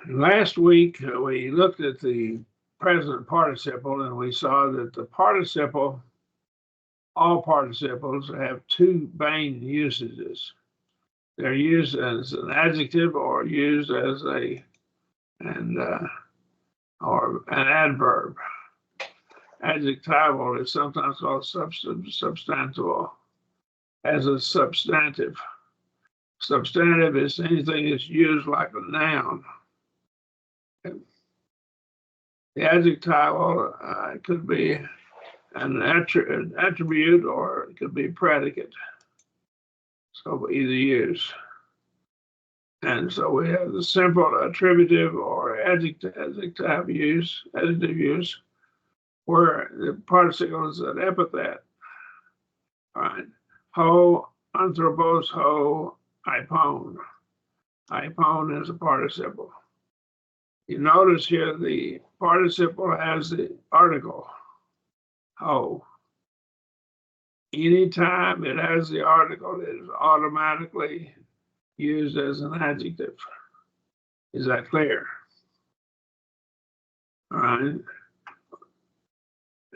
Last week, we looked at the present participle and we saw that the participle, all participles have two main usages. They're used as an adjective or used as or an adverb. Adjectival is sometimes called substantival as a substantive. Substantive is anything that's used like a noun. The adjectival could be an attribute or it could be predicate. So either use. And so we have the simple attributive or adjective use, where the participle is an epithet. All right. Ho, anthropos, ho, ipon. Ipon is a participle. You notice here the participle has the article, ho. Anytime it has the article, it is automatically used as an adjective. Is that clear? All right.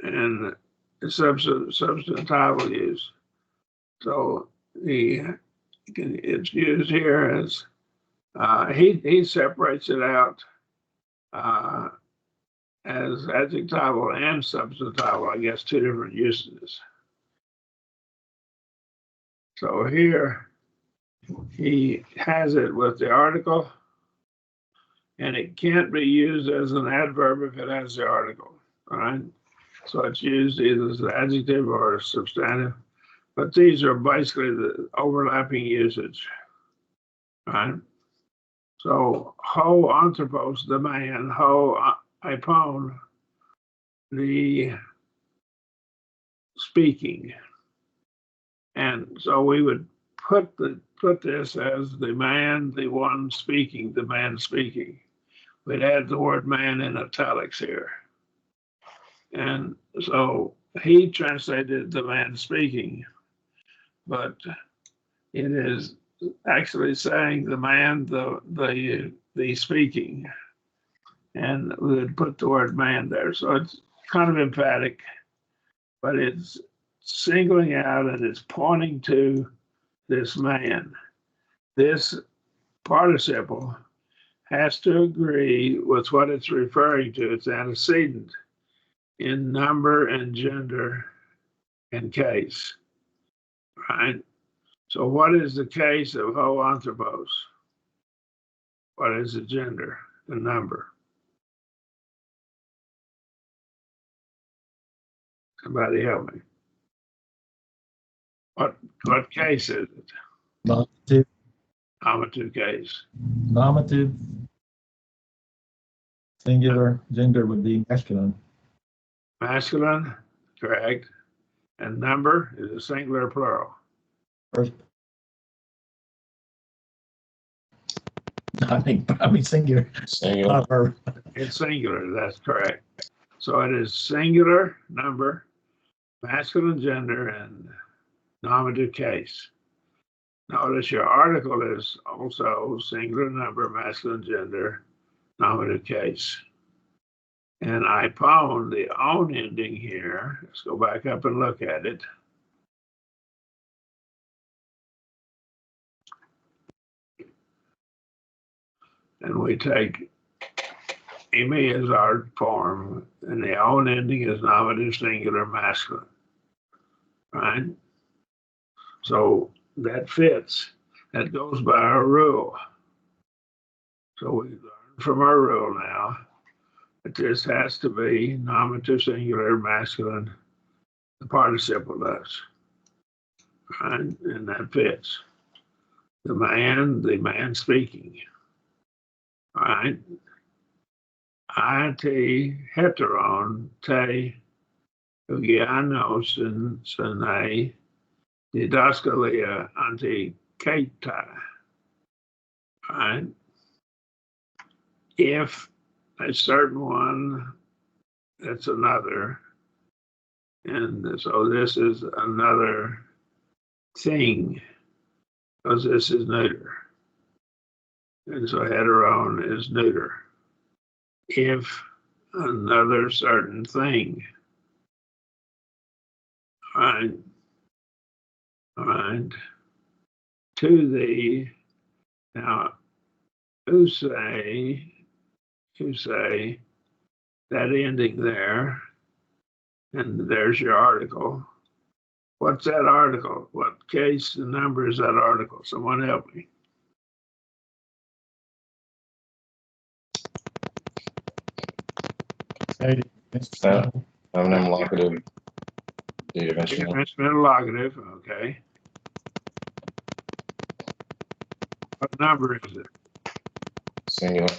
And the substantival use. So it's used here as he separates it out as adjectival and substantival, I guess, two different usages. So here he has it with the article, and it can't be used as an adverb if it has the article, all right? So it's used either as an adjective or a substantive, but these are basically the overlapping usage, right? So ho anthropos, the man, ho ipon, the speaking. And so we would put this as the man, the one speaking, the man speaking. We'd add the word man in italics here. And so he translated the man speaking, but it is actually saying the man, the speaking. And we would put the word man there. So it's kind of emphatic, but it's singling out and it's pointing to this man. This participle has to agree with what it's referring to, its antecedent, in number and gender and case, right? So what is the case of ho anthropos? What is the gender, the number? Somebody help me. What case is it? Nominative. Nominative case. Nominative. Singular. Gender would be masculine. Masculine, correct. And number is a singular plural. First. I mean singular. Singular. It's singular, that's correct. So it is singular number, masculine gender, and nominative case. Notice your article is also singular number, masculine gender, nominative case. And ipon, the own ending here, let's go back up and look at it. And we take Amy as our form, and the own ending is nominative singular masculine, right? So that fits. That goes by our rule. So we learn from our rule now that this has to be nominative singular masculine. The participle does, right? And that fits. The man speaking, right? IT heteron te hugianos sine didaskalia anti-kata, right? If a certain one, that's another. And so this is another thing. because this is neuter. And so heteron is neuter. If another certain thing, all right, to the, now, who say that ending there, and there's your article. What's that article? What case and number is that article? Someone help me. Feminine locative. Dimensional locative, okay. What number is it? Singular.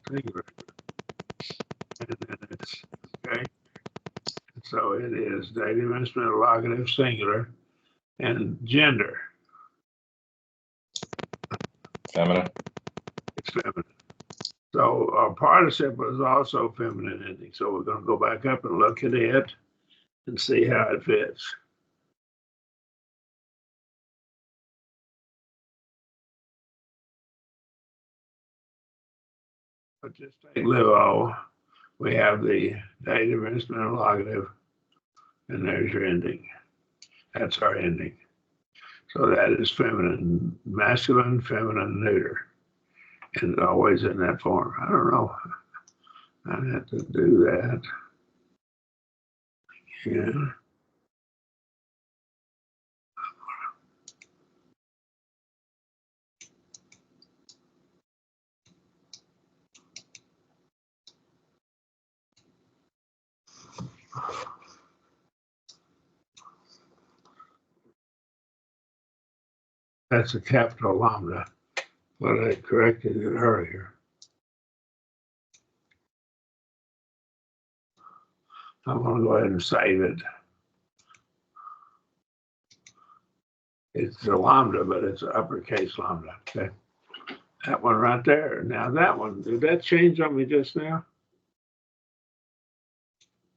Singular. And then it's, okay. So it is dimensional locative singular and gender. Feminine. It's feminine. So our participle is also feminine ending. So we're going to go back up and look at it and see how it fits. But just take Luo. We have the dimensional locative, and there's your ending. That's our ending. So that is feminine, masculine, feminine, neuter. And always in that form. I don't know. I have to do that. Yeah. That's a capital lambda, but I corrected it earlier. I'm going to go ahead and save it. It's a lambda, but it's an uppercase lambda. Okay. That one right there. Now that one, did that change on me just now?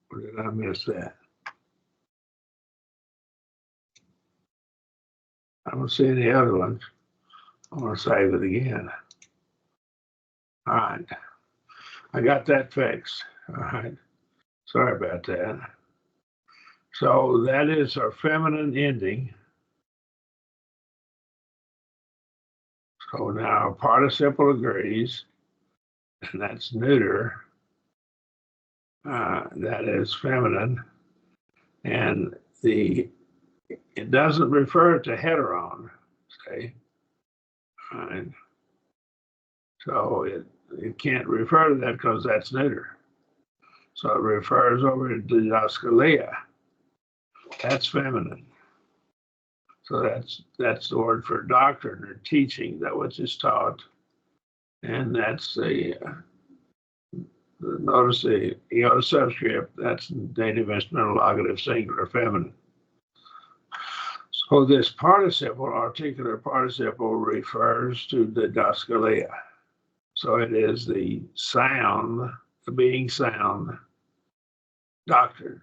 Or did I miss that? I don't see any other ones. I'm going to save it again. All right. I got that fixed. All right. Sorry about that. So that is our feminine ending. So now our participle agrees, and that's neuter. That is feminine. And it doesn't refer to heteron, say. Right. So it can't refer to that because that's neuter. So it refers over to didascalia. That's feminine. So that's the word for doctrine or teaching, that which is taught. And that's the notice the iota subscript, that's dative instrumental locative singular feminine. So this participle, articular participle, refers to didascalia. So it is the sound, the being sound doctrine,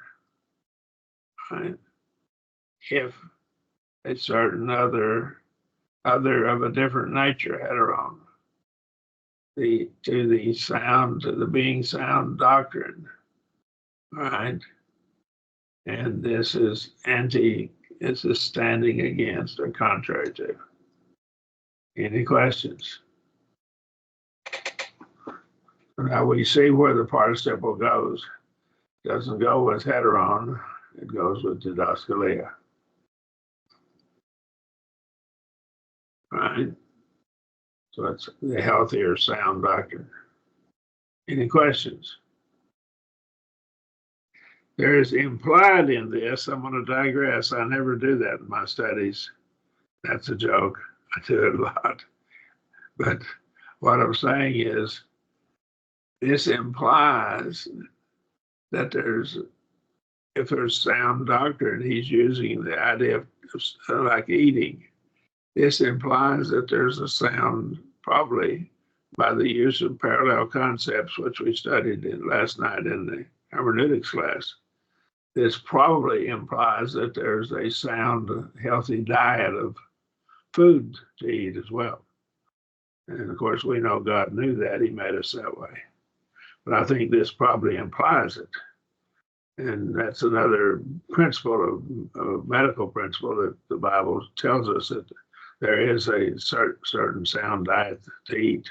right? If a certain other of a different nature heteron, to the being sound doctrine, right? And this is standing against or contrary to. Any questions? Now we see where the participle goes. It doesn't go with heteron, it goes with didascalia. Right? So it's the healthier sound doctrine. Any questions? There is implied in this, I'm going to digress. I never do that in my studies. That's a joke. I do it a lot. But what I'm saying is, this implies that if there's sound doctrine, he's using the idea of like eating. This implies that there's a sound, probably by the use of parallel concepts, which we studied last night in the hermeneutics class. This probably implies that there's a sound, healthy diet of food to eat as well. And of course, we know God knew that. He made us that way. But I think this probably implies it. And that's another principle of medical principle that the Bible tells us that there is a certain sound diet to eat,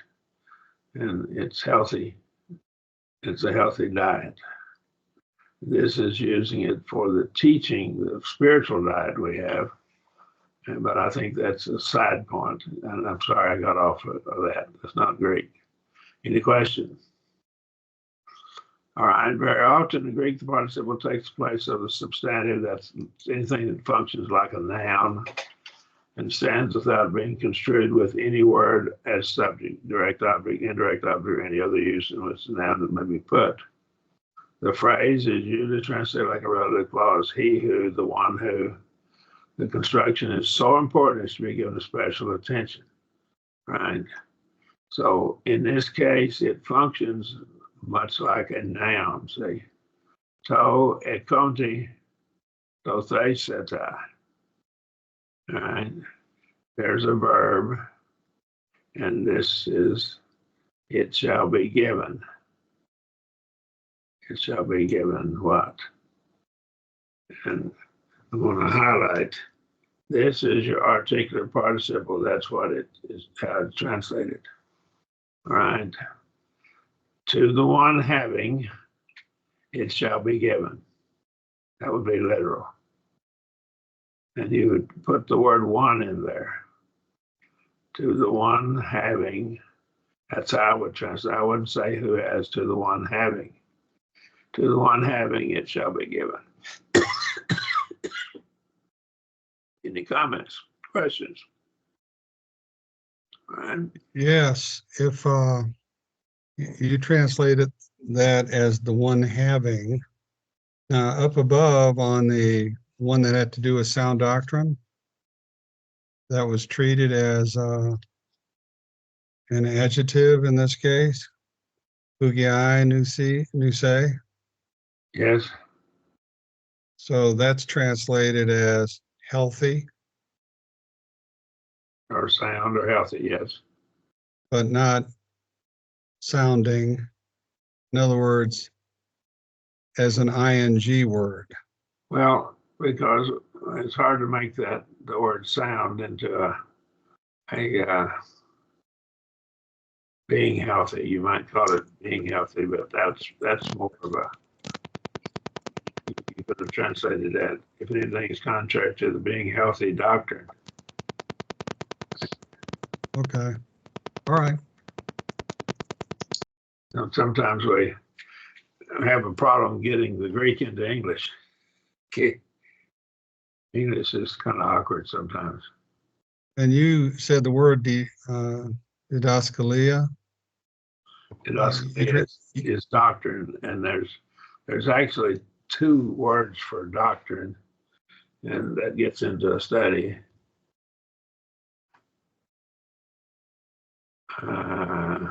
and it's healthy. It's a healthy diet. This is using it for the teaching, the spiritual diet we have. But I think that's a side point. And I'm sorry I got off of that. That's not great. Any questions? All right. Very often in Greek, the participle takes place of the substantive. That's anything that functions like a noun and stands without being construed with any word as subject, direct object, indirect object, or any other use in which the noun that may be put. The phrase is usually translated like a relative clause, he who, the one who. The construction is so important as to be given special attention, right? So in this case, it functions much like a noun. Say, to ekonti to theseta, right? There's a verb, and this is, it shall be given. It shall be given what? And I'm going to highlight, this is your articulate participle. That's what it is, how it's translated. All right. To the one having, it shall be given. That would be literal. And you would put the word one in there. To the one having, that's how I would translate. I wouldn't say who has, to the one having. To the one having, it shall be given. Any comments, questions? All right. Yes, if you translated that as the one having, up above on the one that had to do with sound doctrine, that was treated as an adjective in this case, hugiai nuse. Yes. So that's translated as healthy, Or sound or healthy, yes. but not sounding. In other words, as an ing word. Well, because it's hard to make that the word sound into a being healthy. You might call it being healthy, but that's more of a, you could have translated that, if anything is contrary to the being healthy doctrine. Okay. All right. You know, sometimes we have a problem getting the Greek into English. Okay. English is kind of awkward sometimes. And you said the word didaskalia. It is doctrine, and there's actually two words for doctrine, and that gets into a study. I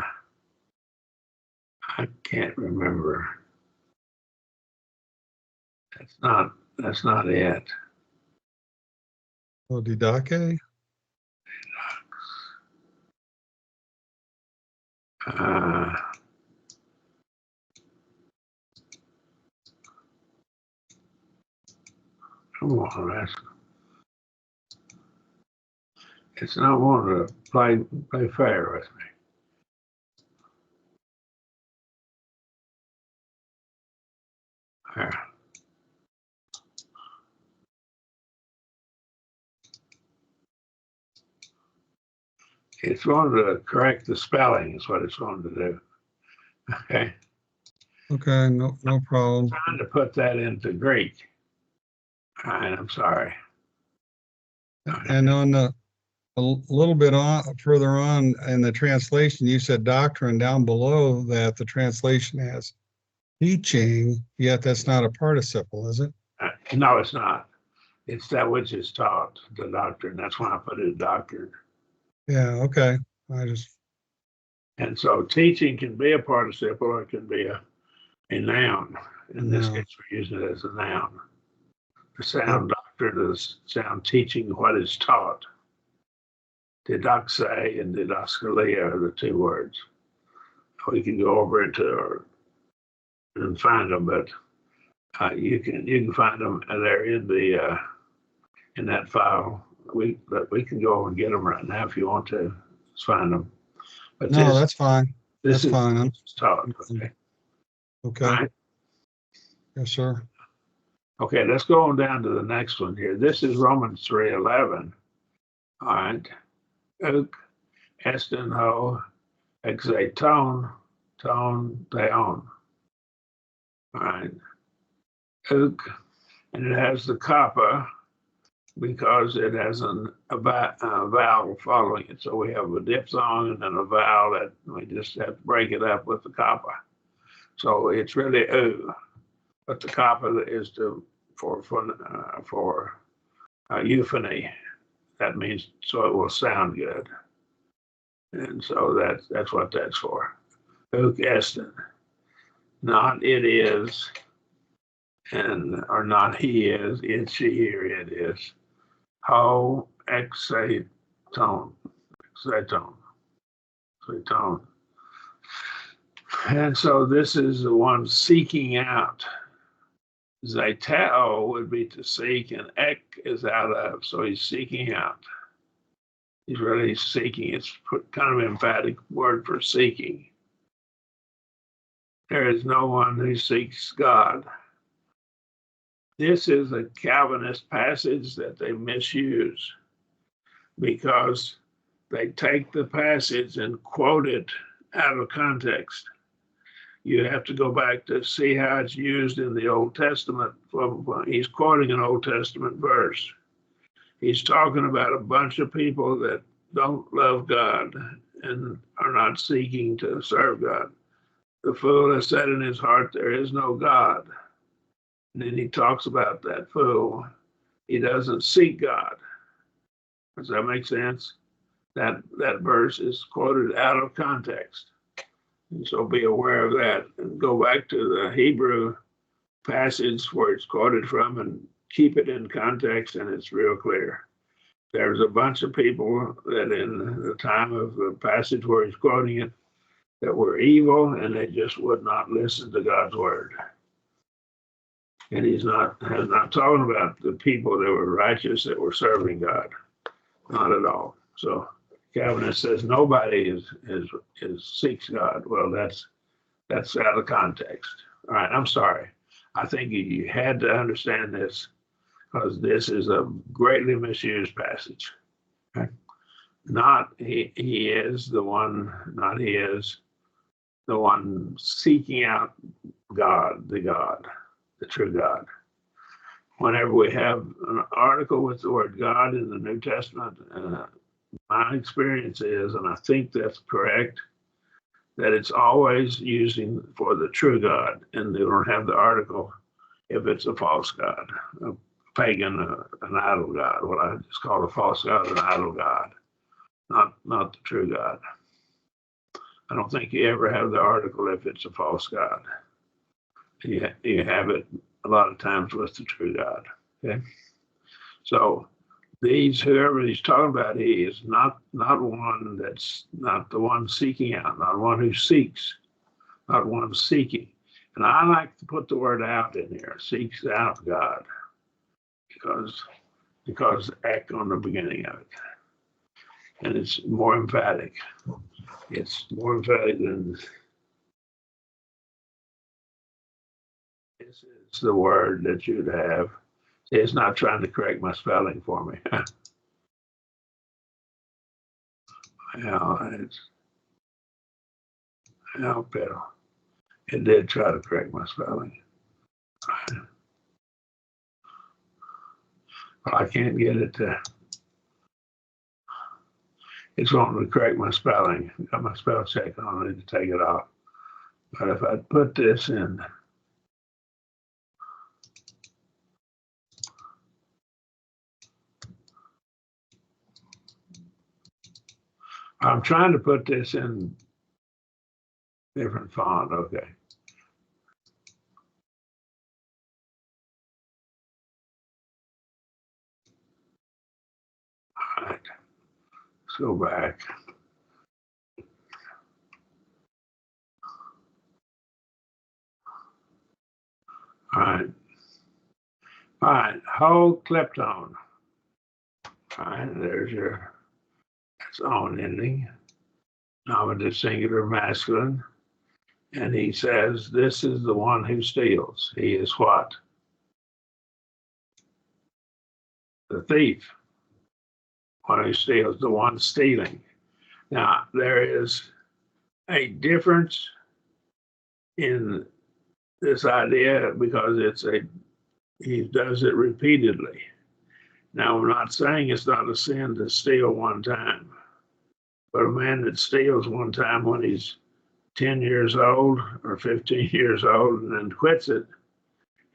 can't remember. That's not it. Oh, didake. Come on, it's not wanting to play fair with me. There. It's going to correct the spelling, is what it's going to do. Okay. Okay, no problem. I'm trying to put that into Greek. All right, I'm sorry. And on a little bit further on in the translation, you said doctrine. Down below that, the translation has teaching, yet that's not a participle, is it? No, it's not. It's that which is taught, the doctrine. That's why I put it doctrine. Yeah, okay. And so teaching can be a participle or it can be a noun. In this case, we're using it as a noun. The sound doctrine is sound teaching what is taught. Didaxe and didaskalia are the two words. We can go over into and find them, but you can find them, and they're in the in that file. But we can go over and get them right now if you want to. Let's find them. But No, that's fine. this That's is fine. I'm- taught. Okay. Okay. All right. Yes, sir. Okay, let's go on down to the next one here. This is Romans 3:11. All right. Uk, estin ho, exeton, ton, theon. All right. Uk, and it has the kappa because it has a vowel following it. So we have a diphthong and then a vowel that we just have to break it up with the kappa. So it's really u, but the kappa is for euphony. That means so it will sound good, and so that's what that's for. Uk estin, not it is, and or not he is, it, she, or it is. Ho exaton, exaton, exaton. And so this is the one seeking out. Zeteo would be to seek, and ek is out of. So he's seeking out. He's really seeking. It's kind of emphatic word for seeking. There is no one who seeks God. This is a Calvinist passage that they misuse because they take the passage and quote it out of context. You have to go back to see how it's used in the Old Testament. He's quoting an Old Testament verse. He's talking about a bunch of people that don't love God and are not seeking to serve God. The fool has said in his heart, there is no God. And then he talks about that fool. He doesn't seek God. Does that make sense? That verse is quoted out of context. And so be aware of that and go back to the Hebrew passage where it's quoted from and keep it in context, and it's real clear. There's a bunch of people that in the time of the passage where he's quoting it that were evil, and they just would not listen to God's word. And he's not talking about the people that were righteous that were serving God. Not at all. So Calvinist says nobody seeks God. Well, that's out of context. All right, I'm sorry. I think you had to understand this because this is a greatly misused passage. Okay? Not he is the one, not he is the one seeking out God, the true God. Whenever we have an article with the word God in the New Testament, my experience is, and I think that's correct, that it's always using for the true God, and they don't have the article if it's a false God, a pagan, an idol God, what I just call a false God, an idol God, not the true God. I don't think you ever have the article if it's a false God. You have it a lot of times with the true God. Okay, so whoever he's talking about, he is not one that's not the one seeking out, not one who seeks, not one seeking. And I like to put the word out in here, seeks out God, because ek on the beginning of it. And it's more emphatic. It's more emphatic than this is the word that you'd have. It's not trying to correct my spelling for me. Pero it did try to correct my spelling. But I can't get it to. It's wanting to correct my spelling. Got my spell check on. I need to take it off. But if I put this in, I'm trying to put this in different font. Okay. All right. go back. All right. All right. Whole kleptone. All right. There's your its own ending. Nominative singular masculine. And he says, this is the one who steals. He is what? The thief. One who steals, the one stealing. Now, there is a difference in this idea because he does it repeatedly. Now, I'm not saying it's not a sin to steal one time, but a man that steals one time when he's 10 years old or 15 years old and then quits it,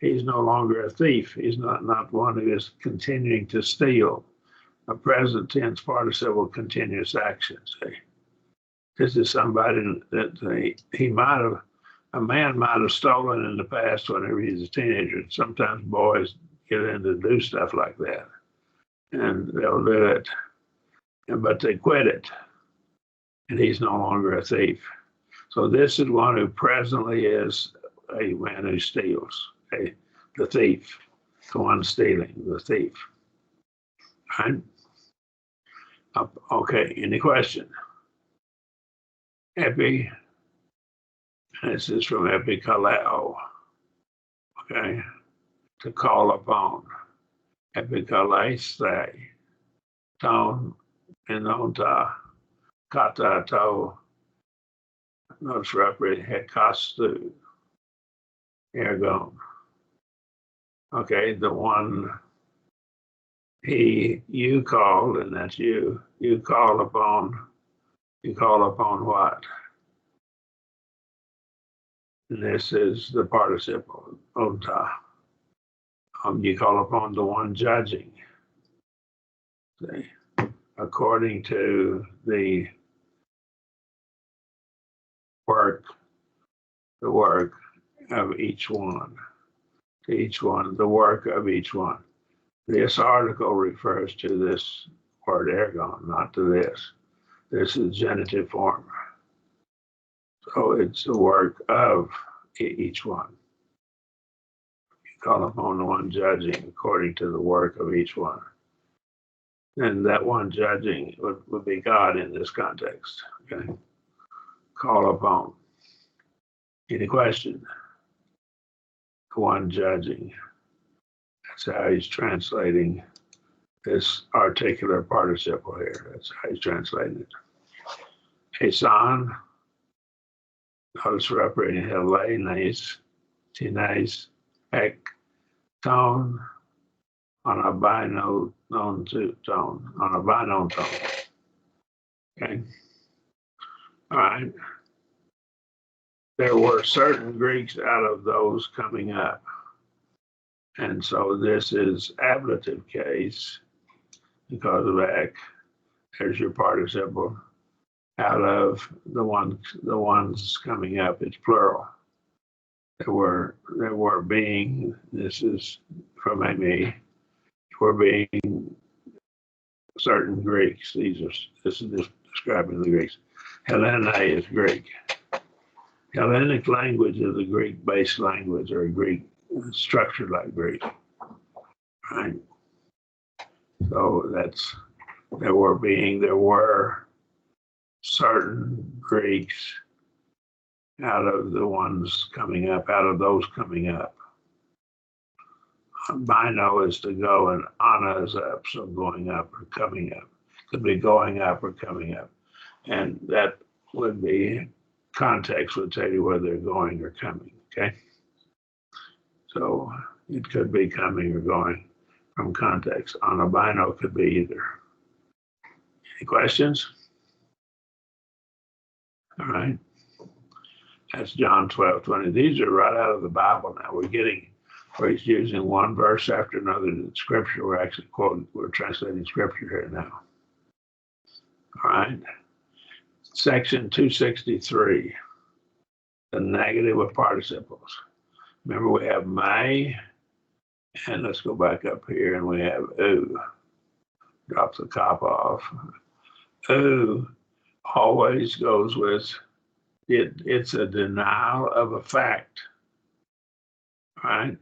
he's no longer a thief. He's not one who is continuing to steal. A present tense participle continuous action. See? This is somebody that a man might have stolen in the past whenever he's a teenager. Sometimes boys get in to do stuff like that, and they'll do it, but they quit it, and he's no longer a thief. So this is one who presently is a man who steals, the thief, the one stealing, the thief. Right? Okay, any question? Epi, this is from epikaleo, okay, to call upon. Epikalese, tone, enonta, kata to, nos repre hekastu, ergon. Okay, the one you called, and that's you call upon what? And this is the participle, onta. You call upon the one judging. See? According to the work of each one. To each one, the work of each one. This article refers to this word ergon, not to this. This is genitive form. So it's the work of each one. You call upon the one judging according to the work of each one. And that one judging would be God in this context. Okay. Call upon. Any question? The one judging. That's how he's translating this articular participle here. That's how he's translating it. Esan, notice we're operating Hellenes, Tines, Ek, tone, on a binone tone, on a binone tone. Okay. All right. There were certain Greeks out of those coming up. And so this is ablative case because of ek. There's your participle. Out of the ones coming up, it's plural. There were being, this is from me, were being certain Greeks. This is describing the Greeks. Hellene is Greek. Hellenic language is a Greek-based language or a Greek structured like Greek, right? So there were certain Greeks out of the ones coming up, out of those coming up. Bino is to go and ana is up, so going up or coming up. Could be going up or coming up. And that would be, context would tell you whether they're going or coming, okay? So it could be coming or going from context. Anabino could be either. Any questions? All right. That's John 12:20. These are right out of the Bible now. We're getting where he's using one verse after another in scripture. We're translating scripture here now. All right. Section 263, the negative of participles. Remember, we have may, and let's go back up here, and we have oo. Drop the cop off. Who always goes with it. It's a denial of a fact, right?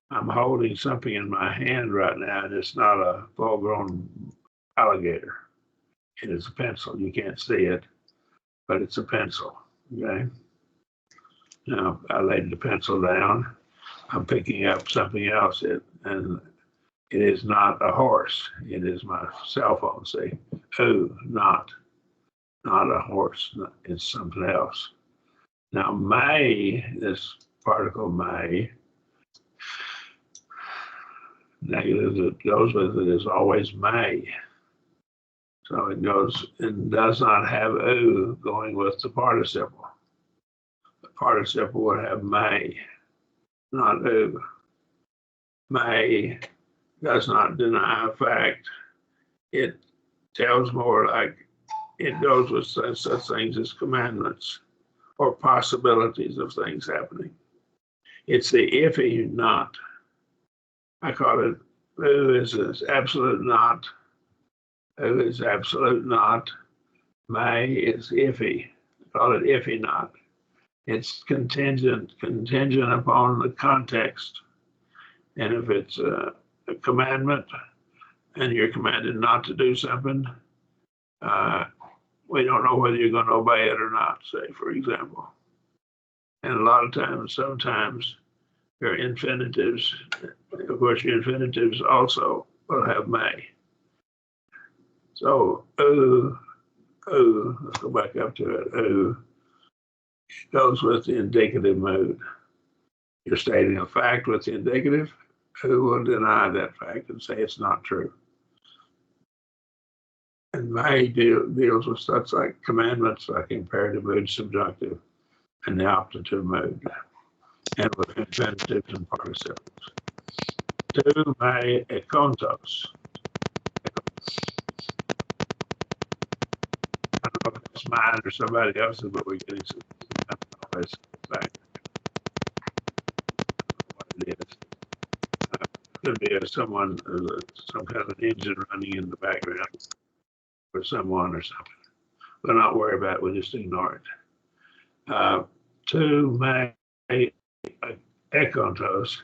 I'm holding something in my hand right now, and it's not a full-grown alligator. It is a pencil. You can't see it, but it's a pencil. Okay. Now I laid the pencil down. I'm picking up something else, and it is not a horse. It is my cell phone. See, not a horse. It's something else. Now may, this particle may, negative that goes with it is always may. So it does not have oo going with the participle. The participle would have may, not oo. May does not deny a fact. It tells more like it goes with such things as commandments or possibilities of things happening. It's the iffy not. I call it oo is absolute not. Oo is absolute not. May is iffy. I call it iffy not. It's contingent upon the context. And if it's a commandment and you're commanded not to do something, we don't know whether you're going to obey it or not, say, for example. And a lot of times, sometimes your infinitives, of course, your infinitives also will have may. So, let's go back up to it. Goes with the indicative mood. You're stating a fact with the indicative. Who will deny that fact and say it's not true? And may deals with such like commandments like imperative mood, subjunctive, and the optative mood, and with infinitives and participles. To may ekontos. I don't know if it's mine or somebody else's, but we're getting some noise back. What it is. Could be someone, some kind of engine running in the background for someone or something. But not worry about it, we'll just ignore it. To may ekontos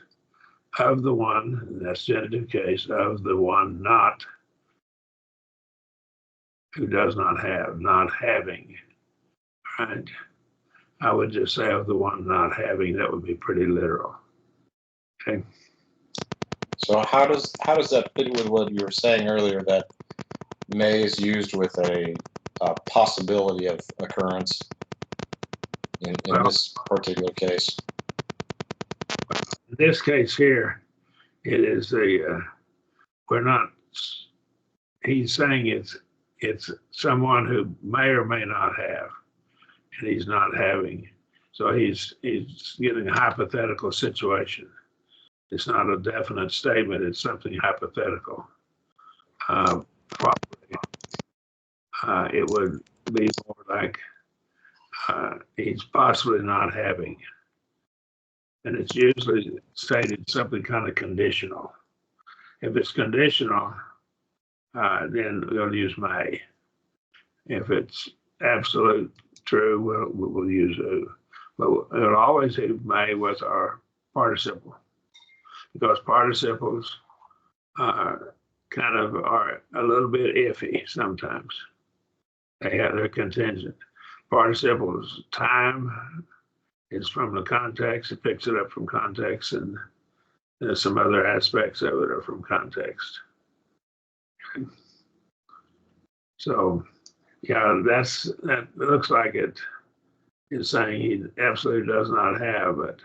of the one, that's genitive case, of the one not, who does not have, not having, right? I would just say of the one not having, that would be pretty literal. Okay. So how does that fit with what you were saying earlier, that may is used with a possibility of occurrence in this particular case? In this case here, it is he's saying it's someone who may or may not have, and he's not having. So he's getting a hypothetical situation. It's not a definite statement, it's something hypothetical. Probably it would be more like he's possibly not having. And it's usually stated something kind of conditional. If it's conditional, then we'll use may. If it's absolute true, we'll use oo. But it'll always have may with our participle, because participles kind of are a little bit iffy sometimes. They're contingent. Participles, time is from the context. It picks it up from context, and there's some other aspects of it are from context. So, yeah, that looks like it is saying he absolutely does not have it,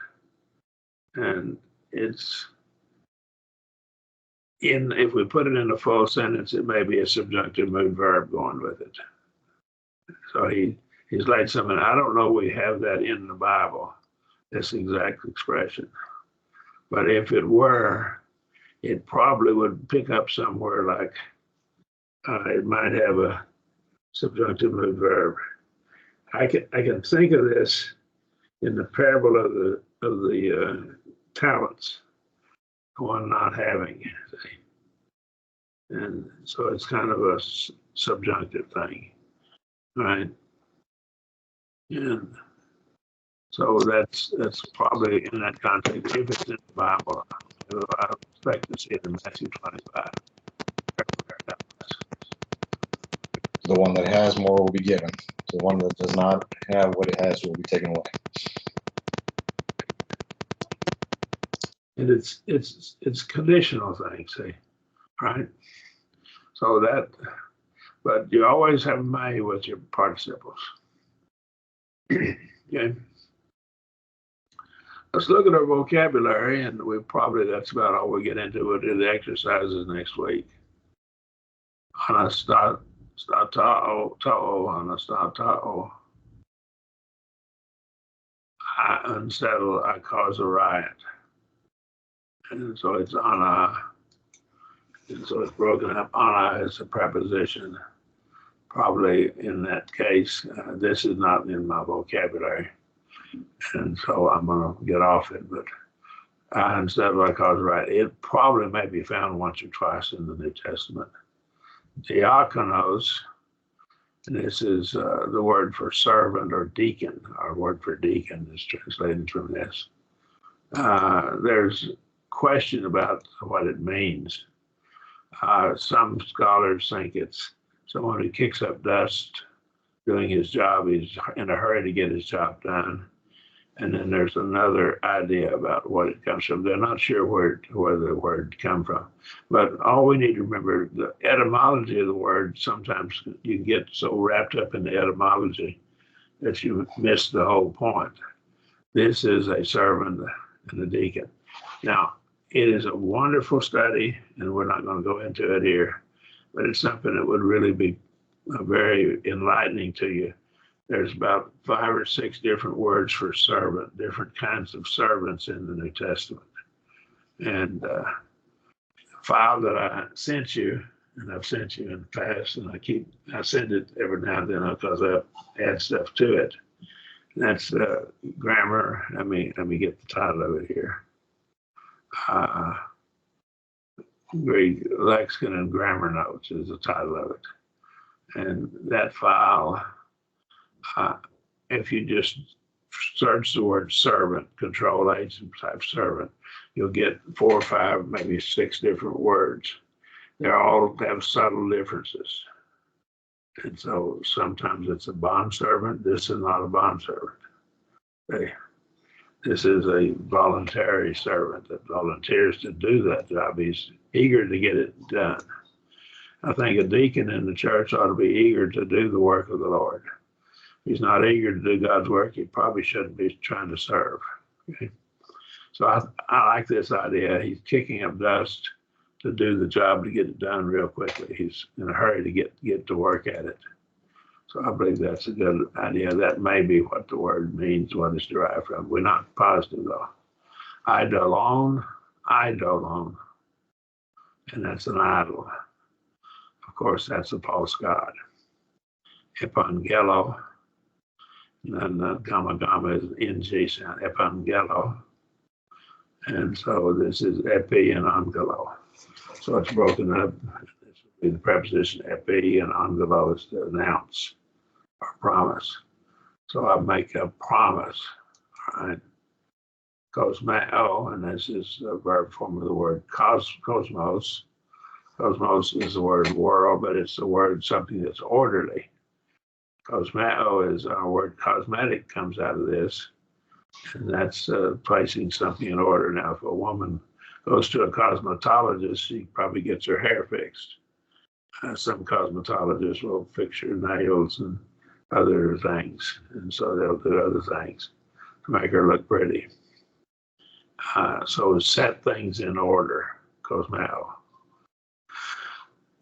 and it's if we put it in a full sentence, it may be a subjunctive mood verb going with it. So he's laid something. I don't know we have that in the Bible, this exact expression. But if it were, it probably would pick up somewhere like it might have a subjunctive mood verb. I can think of this in the parable of the talents, one not having. And so it's kind of a subjunctive thing, right? And so that's probably in that context. If it's in the Bible, I expect to see it in Matthew 25. The one that has more will be given. The one that does not have what it has will be taken away. And it's conditional things, see, right? So that, but you always have may with your participles. Okay. Let's look at our vocabulary, and that's about all we get into. We'll do the exercises next week. Anastatao, anastatao. I unsettle, I cause a riot. And so it's ana. And so it's broken up. Ana is a preposition. Probably in that case, this is not in my vocabulary. And so I'm going to get off it. But instead of I cause a riot, it probably may be found once or twice in the New Testament. Diakonos, and this is the word for servant or deacon. Our word for deacon is translated from this. There's question about what it means. Some scholars think it's someone who kicks up dust doing his job. He's in a hurry to get his job done. And then there's another idea about what it comes from. They're not sure where the word come from. But all we need to remember, the etymology of the word, sometimes you can get so wrapped up in the etymology that you miss the whole point. This is a servant and a deacon. Now, it is a wonderful study, and we're not going to go into it here, but it's something that would really be very enlightening to you. There's about 5 or 6 different words for servant, different kinds of servants in the New Testament. And the file that I sent you, and I've sent you in the past, and I send it every now and then because I add stuff to it. That's grammar. Let me get the title of it here. Greek Lexicon and Grammar Notes is the title of it. And that file, if you just search the word servant, Control H and type servant, you'll get 4 or 5, maybe 6 different words. They all have subtle differences. And so sometimes it's a bondservant. This is not a bondservant. This is a voluntary servant that volunteers to do that job. He's eager to get it done. I think a deacon in the church ought to be eager to do the work of the Lord. If he's not eager to do God's work, he probably shouldn't be trying to serve. Okay? So I like this idea. He's kicking up dust to do the job, to get it done real quickly. He's in a hurry to get to work at it. So I believe that's a good idea. That may be what the word means, what it's derived from. We're not positive though. Eidolon, and that's an idol. Of course, that's a false god. Epangelo, and then gamma is ng sound, epangelo. And so this is epi and angelo. So it's broken up. This would be the preposition epi, and angelo is to announce or promise. So I make a promise, all right? Kosmeo, and this is a verb form of the word cosmos. Cosmos is the word world, but it's the word something that's orderly. Cosmeo is our word cosmetic, comes out of this, and that's placing something in order. Now, if a woman goes to a cosmetologist, she probably gets her hair fixed. Some cosmetologists will fix her nails and other things, and so they'll do other things to make her look pretty. So set things in order, cosmeo.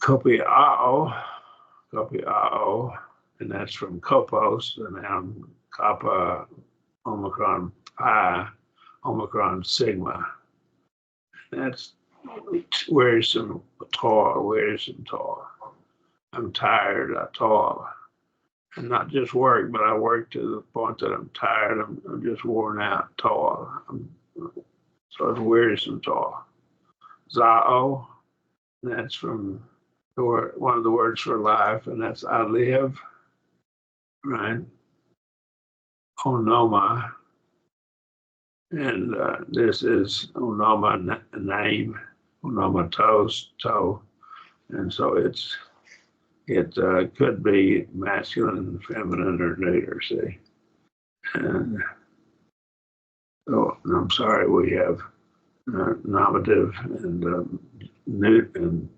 Kopiao, and that's from kopos, the noun kappa, omicron pi, omicron sigma. That's wearisome toil. I'm tired, I toil. And not just work, but I work to the point that I'm tired, I'm just worn out, toil. So it's wearisome toil. Zao, that's from or one of the words for life, and that's I live, right? Onoma, and this is onoma name, onoma toe, and so it could be masculine, feminine, or neuter. See, and oh, I'm sorry, we have nominative and neuter and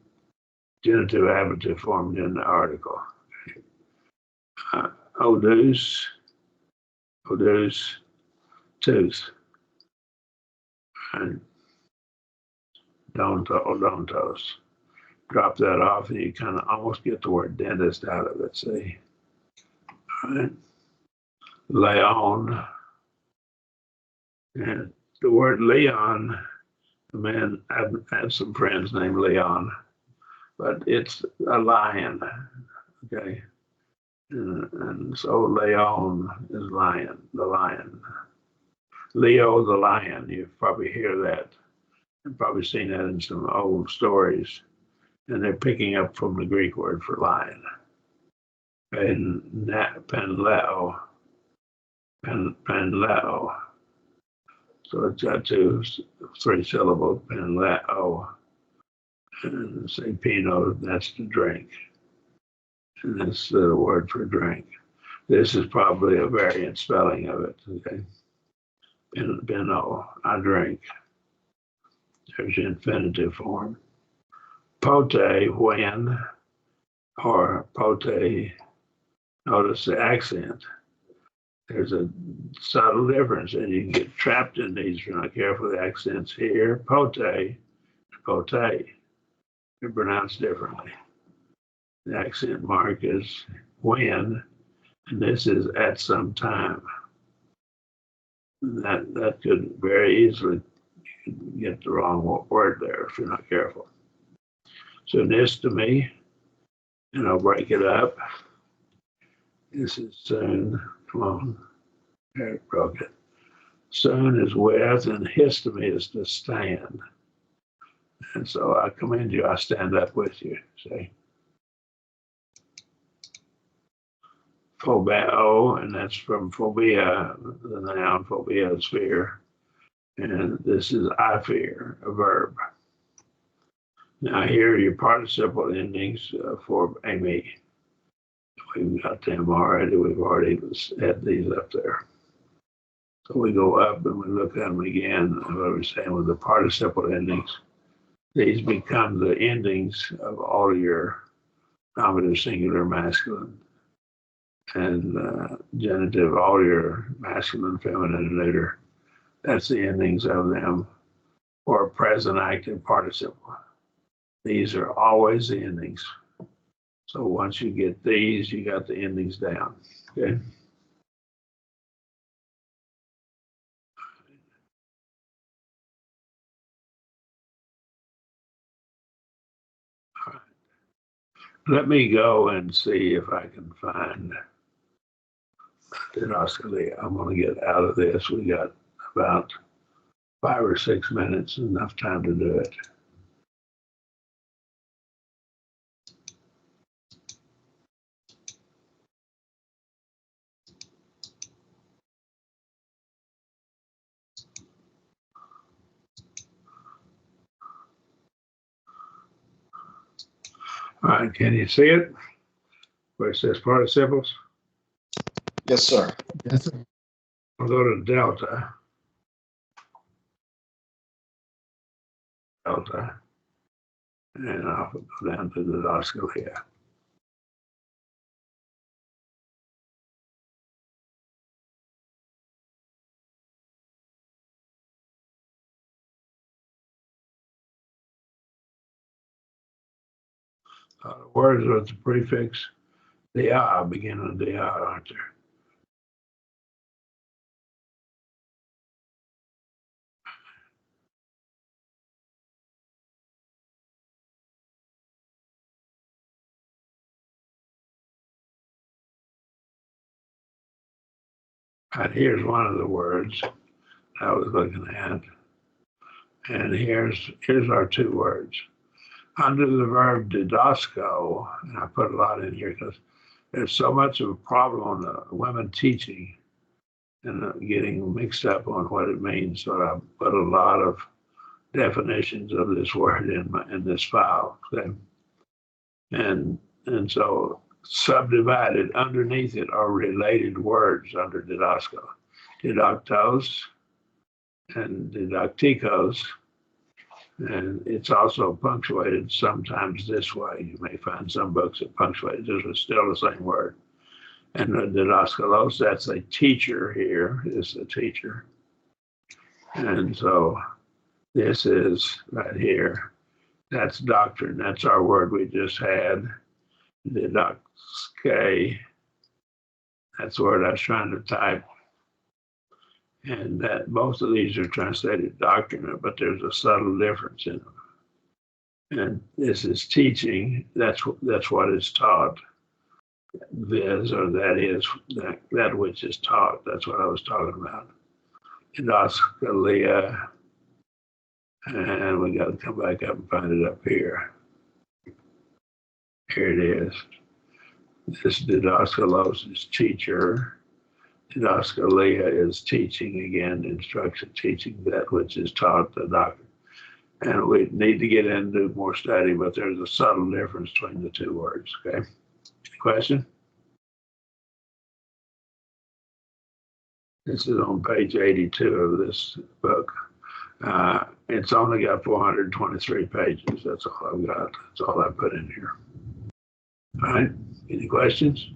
genitive ablative formed in the article. Odus, tooth, and dontos. Drop that off and you kind of almost get the word dentist out of it, see? All right. Leon, and the word Leon, the man, I've had some friends named Leon, but it's a lion, okay? And so Leon is lion, the lion. Leo the lion, you probably hear that. You've probably seen that in some old stories. And they're picking up from the Greek word for lion. Penleo. So it's got three syllables, penleo. And say pino, that's to drink. And that's the word for drink. This is probably a variant spelling of it, okay? Pino, I drink. There's the infinitive form. Pote, when, or pote, notice the accent. There's a subtle difference, and you can get trapped in these if you're not careful. The accents here, pote, they're pronounced differently. The accent mark is when, and this is at some time. That could very easily get the wrong word there if you're not careful. So this to me, and I'll break it up. This is soon. Come on. There, it broke it. Soon is with, and histome is to stand. And so I commend you. I stand up with you. See? Phobeo, and that's from phobia, the noun phobia is fear. And this is I fear, a verb. Now here are your participle endings for me. We've got them already. We've already had these up there. So we go up and we look at them again. What we're saying with the participle endings, these become the endings of all of your nominative, singular, masculine, and genitive, all your masculine, feminine, and neuter. That's the endings of them, or present active participle. These are always the endings. So once you get these, you got the endings down, okay? All right. Let me go and see if I can find didascalia. I'm going to get out of this. We got about 5 or 6 minutes, enough time to do it. All right, can you see it? Where it says participles? Yes, sir. Yes, sir. I'll go to delta. And I'll go down to the didascalia. Words with the prefix the begin with the aren't there? And here's one of the words I was looking at. And here's our two words. under the verb didasco, and I put a lot in here because there's so much of a problem on the women teaching and getting mixed up on what it means. So I put a lot of definitions of this word in this file. Okay? And so subdivided underneath it are related words under didasco. Didactos and didacticos. And it's also punctuated sometimes this way. You may find some books that punctuate this, but still the same word. And the didaskalos, that's a teacher here, is the teacher. And so this is right here. That's doctrine. That's our word we just had. Didaske. That's the word I was trying to type. And that both of these are translated doctrine, but there's a subtle difference in them. And this is teaching. That's what is taught. Viz, or that is that which is taught. That's what I was talking about. Didaskalia. And we got to come back up and find it up here. Here it is. This didaskalos is teacher. Didaskalia is teaching again, instruction, teaching that which is taught, the doctrine. And we need to get into more study, but there's a subtle difference between the two words, okay? Question? This is on page 82 of this book. It's only got 423 pages. That's all I've got. That's all I put in here. All right. Any questions?